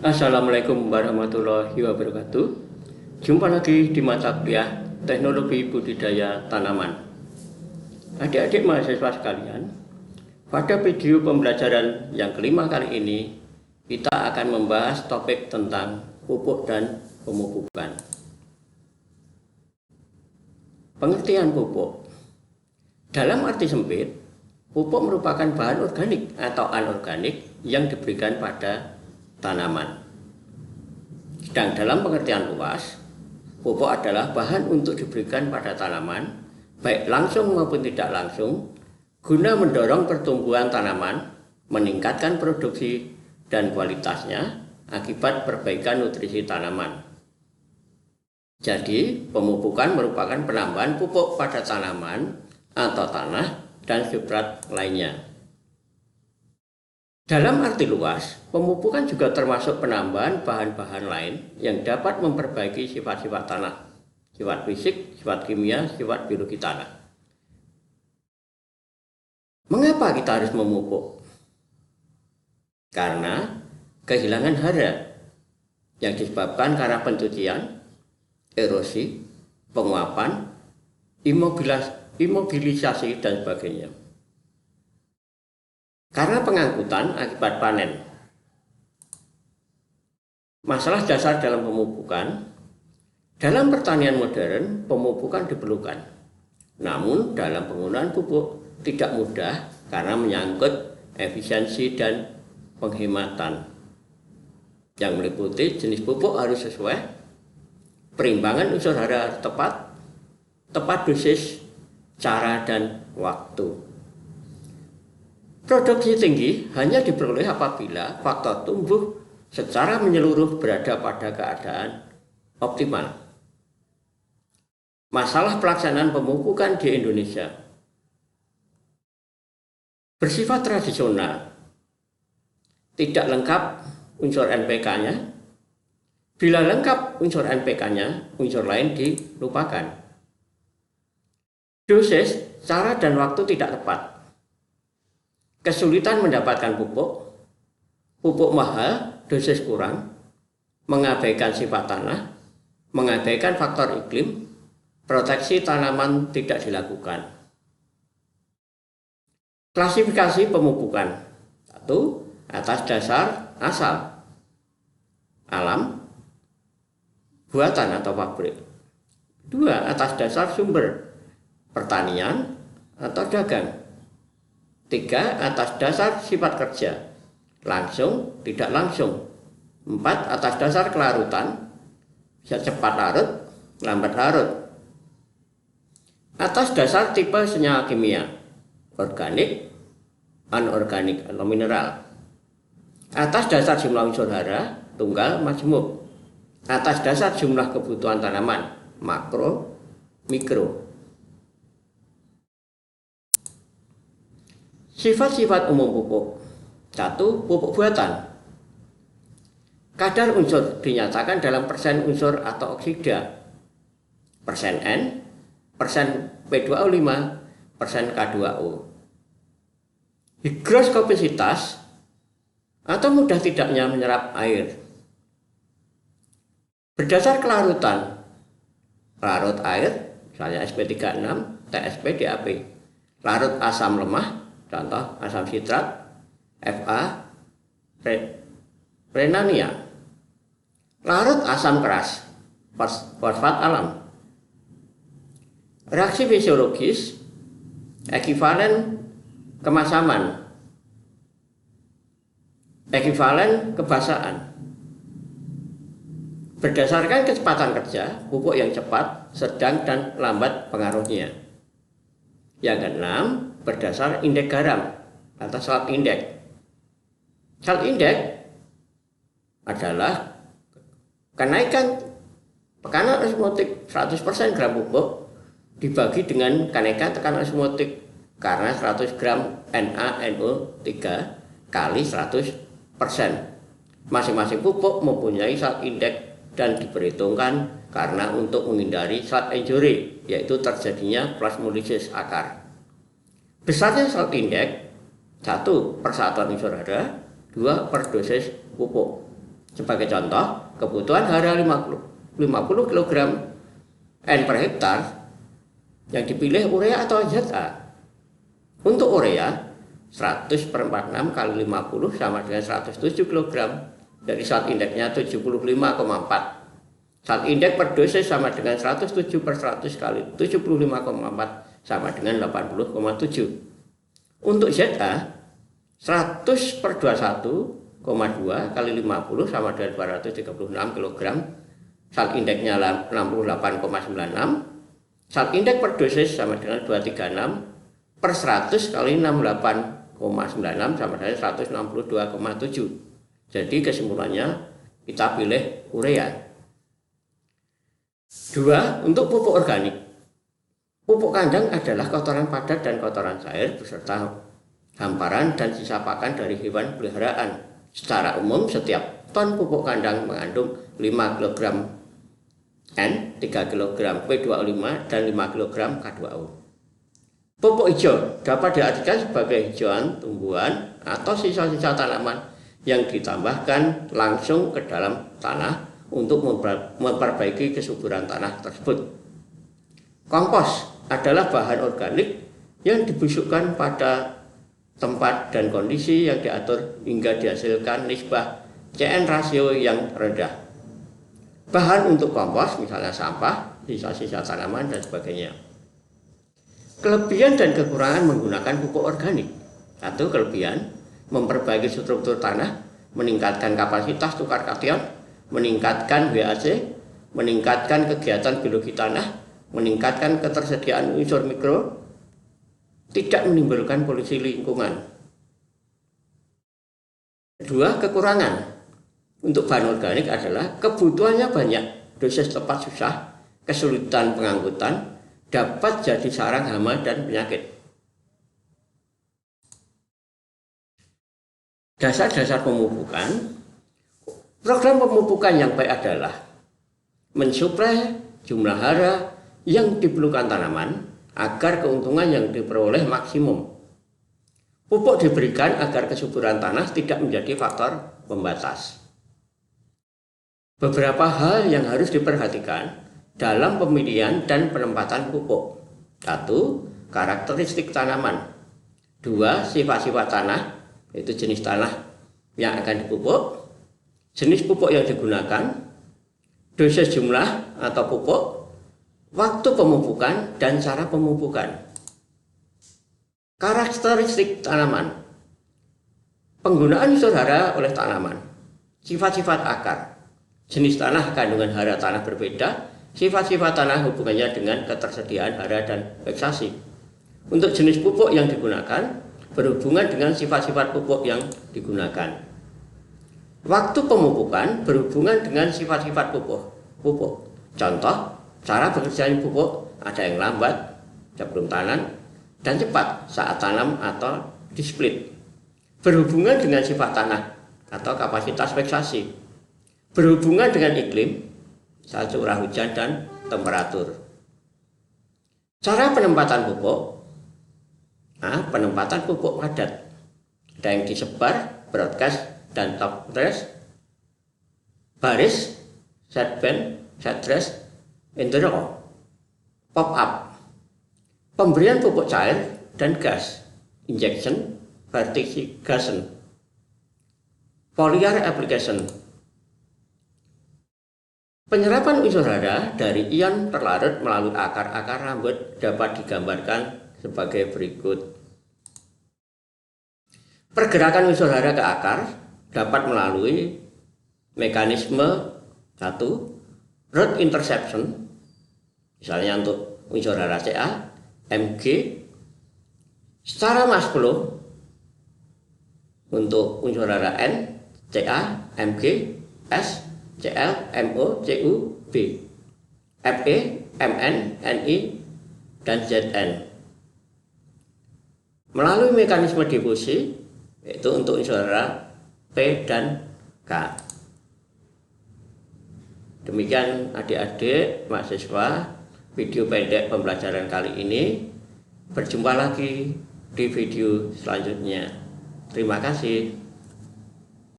Assalamualaikum warahmatullahi wabarakatuh. Jumpa lagi di mata kuliah Teknologi Budidaya Tanaman. Adik-adik mahasiswa sekalian, pada video pembelajaran yang kelima kali ini kita akan membahas topik tentang pupuk dan pemupukan. Pengertian pupuk. Dalam arti sempit, pupuk merupakan bahan organik atau anorganik yang diberikan pada tanaman. Sedang dalam pengertian luas, pupuk adalah bahan untuk diberikan pada tanaman, baik langsung maupun tidak langsung, guna mendorong pertumbuhan tanaman, meningkatkan produksi dan kualitasnya akibat perbaikan nutrisi tanaman. Jadi, pemupukan merupakan penambahan pupuk pada tanaman atau tanah dan substrat lainnya. Dalam arti luas, pemupukan juga termasuk penambahan bahan-bahan lain yang dapat memperbaiki sifat-sifat tanah, sifat fisik, sifat kimia, sifat biologi tanah. Mengapa kita harus memupuk? Karena kehilangan hara yang disebabkan karena pencucian, erosi, penguapan, imobilisasi, dan sebagainya. Karena pengangkutan akibat panen. Masalah dasar dalam pemupukan. Dalam pertanian modern, pemupukan diperlukan. Namun dalam penggunaan pupuk tidak mudah karena menyangkut efisiensi dan penghematan. Yang meliputi jenis pupuk harus sesuai, perimbangan unsur hara tepat dosis, cara dan waktu. Produksi tinggi hanya diperoleh apabila faktor tumbuh secara menyeluruh berada pada keadaan optimal. Masalah pelaksanaan pemupukan di Indonesia bersifat tradisional, tidak lengkap unsur NPK-nya. Bila lengkap unsur NPK-nya, unsur lain dilupakan. Dosis, cara dan waktu tidak tepat. Kesulitan mendapatkan pupuk mahal, dosis kurang, mengabaikan sifat tanah, mengabaikan faktor iklim, proteksi tanaman tidak dilakukan. Klasifikasi pemupukan. 1. Atas dasar asal, alam, buatan atau pabrik. 2. Atas dasar sumber, pertanian atau dagang. 3. Atas dasar sifat kerja, langsung, tidak langsung. 4. Atas dasar kelarutan, bisa cepat larut, lambat larut. Atas dasar tipe senyawa kimia, organik, anorganik atau mineral. Atas dasar jumlah unsur hara, tunggal, majmuk. Atas dasar jumlah kebutuhan tanaman, makro, mikro. Sifat-sifat umum pupuk. 1. Pupuk buatan. Kadar unsur dinyatakan dalam persen unsur atau oksida. Persen N, persen P2O5, persen K2O. Higroskopisitas atau mudah tidaknya menyerap air. Berdasar kelarutan, larut air, misalnya SP36, TSP, DAP. Larut asam lemah, contoh asam sitrat, Fa, renania. Larut asam keras, fosfat alam. Reaksi fisiologis, ekivalen kemasaman, ekivalen kebasaan. Berdasarkan kecepatan kerja, pupuk yang cepat, sedang, dan lambat pengaruhnya. Yang keenam, berdasar indeks garam atau salt index. Salt index adalah kenaikan tekanan osmotik 100% gram pupuk dibagi dengan kenaikan tekanan osmotik karena 100 gram NaNO3 kali 100%. Masing-masing pupuk mempunyai salt index dan diperhitungkan karena untuk menghindari salt injury, yaitu terjadinya plasmolisis akar. Besarnya salt index 1 per satuan unsur hara, 2 per dosis pupuk. Sebagai contoh, kebutuhan hara 50 kg N per hektar yang dipilih urea atau ZA. Untuk urea 100 per 46 kali 50 sama dengan 107 kg. Dari saat indeksnya 75,4. Saat indeks per dosis sama dengan 107 per 100 kali 75,4 sama dengan 80,7. Untuk ZA 100 per 21,2 kali 50 sama dengan 236 kg. Saat indeksnya 68,96. Saat indeks per dosis sama dengan 236 per 100 kali 68,96 sama dengan 162,7. Jadi kesimpulannya kita pilih urea. 2. Untuk pupuk organik. Pupuk kandang adalah kotoran padat dan kotoran cair beserta hamparan dan sisa pakan dari hewan peliharaan. Secara umum setiap ton pupuk kandang mengandung 5 kg N, 3 kg P25 dan 5 kg K2O. Pupuk hijau dapat diartikan sebagai hijauan tumbuhan atau sisa-sisa tanaman yang ditambahkan langsung ke dalam tanah untuk memperbaiki kesuburan tanah tersebut. Kompos adalah bahan organik yang dibusukkan pada tempat dan kondisi yang diatur hingga dihasilkan nisbah CN rasio yang rendah. Bahan untuk kompos misalnya sampah, sisa-sisa tanaman dan sebagainya. Kelebihan dan kekurangan menggunakan pupuk organik. 1. Kelebihan memperbaiki struktur tanah, meningkatkan kapasitas tukar kation, meningkatkan WAC, meningkatkan kegiatan biologi tanah, meningkatkan ketersediaan unsur mikro, tidak menimbulkan polusi lingkungan. 2. Kekurangan untuk bahan organik adalah kebutuhannya banyak, dosis tepat susah, kesulitan pengangkutan, dapat jadi sarang hama dan penyakit. Dasar-dasar pemupukan. Program pemupukan yang baik adalah mensuplai jumlah hara yang diperlukan tanaman agar keuntungan yang diperoleh maksimum. Pupuk diberikan agar kesuburan tanah tidak menjadi faktor pembatas. Beberapa hal yang harus diperhatikan dalam pemilihan dan penempatan pupuk. 1. Karakteristik tanaman. 2. Sifat-sifat tanah, yaitu jenis tanah yang akan dipupuk, jenis pupuk yang digunakan, dosis jumlah atau pupuk, waktu pemupukan, dan cara pemupukan. Karakteristik tanaman. Penggunaan unsur hara oleh tanaman. Sifat-sifat akar. Jenis tanah, kandungan hara tanah berbeda. Sifat-sifat tanah hubungannya dengan ketersediaan hara dan veksasi. Untuk jenis pupuk yang digunakan, berhubungan dengan sifat-sifat pupuk yang digunakan. Waktu pemupukan berhubungan dengan sifat-sifat pupuk. Contoh, cara bekerja pupuk ada yang lambat sebelum tanam dan cepat saat tanam atau di-split. Berhubungan dengan sifat tanah atau kapasitas veksasi. Berhubungan dengan iklim, saat curah hujan dan temperatur. Cara penempatan pupuk. Penempatan pupuk padat. Ada yang disebar, broadcast, dan top dress, baris, set band, set dress, interrow, pop up. Pemberian pupuk cair dan gas, injection, vertigation, foliar application. Penyerapan unsur hara dari ion terlarut melalui akar-akar rambut dapat digambarkan sebagai berikut. Pergerakan unsur hara ke akar dapat melalui mekanisme 1. Root interception, misalnya untuk unsur hara Ca, Mg, secara mass flow untuk unsur hara N, Ca, Mg, S, Cl, Mo, Cu, B, Fe, Mn, Ni, dan Zn. Melalui mekanisme difusi, yaitu untuk unsur hara P dan K. Demikian adik-adik mahasiswa video pendek pembelajaran kali ini. Berjumpa lagi di video selanjutnya. Terima kasih.